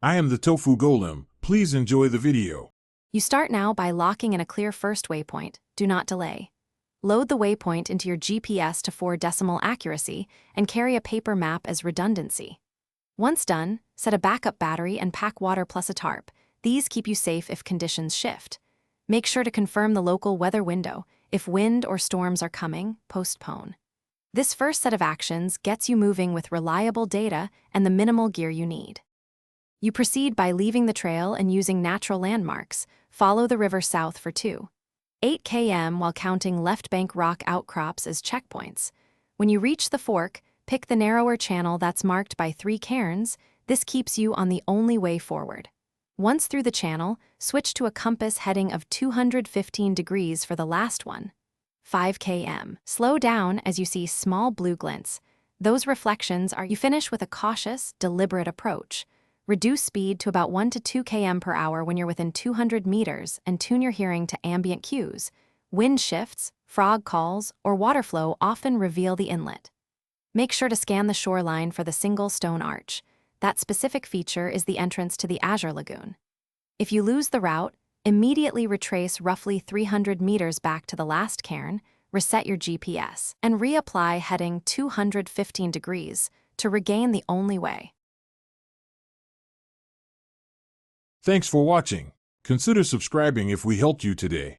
I am the Tofu Golem. Please enjoy the video. You start now by locking in a clear first waypoint. Do not delay. Load the waypoint into your GPS to 4-decimal accuracy and carry a paper map as redundancy. Once done, set a backup battery and pack water plus a tarp. These keep you safe if conditions shift. Make sure to confirm the local weather window. If wind or storms are coming, postpone. This first set of actions gets you moving with reliable data and the minimal gear you need. You proceed by leaving the trail and using natural landmarks. Follow the river south for 2.8 km while counting left bank rock outcrops as checkpoints. When you reach the fork, pick the narrower channel that's marked by 3 cairns. This keeps you on the only way forward. Once through the channel, switch to a compass heading of 215 degrees for the last one. 5 km. Slow down as you see small blue glints. Those reflections are you finish with a cautious, deliberate approach. Reduce speed to about 1 to 2 km per hour when you're within 200 meters and tune your hearing to ambient cues. Wind shifts, frog calls, or water flow often reveal the inlet. Make sure to scan the shoreline for the single stone arch. That specific feature is the entrance to the Azure Lagoon. If you lose the route, immediately retrace roughly 300 meters back to the last cairn, reset your GPS, and reapply heading 215 degrees to regain the only way. Thanks for watching. Consider subscribing if we helped you today.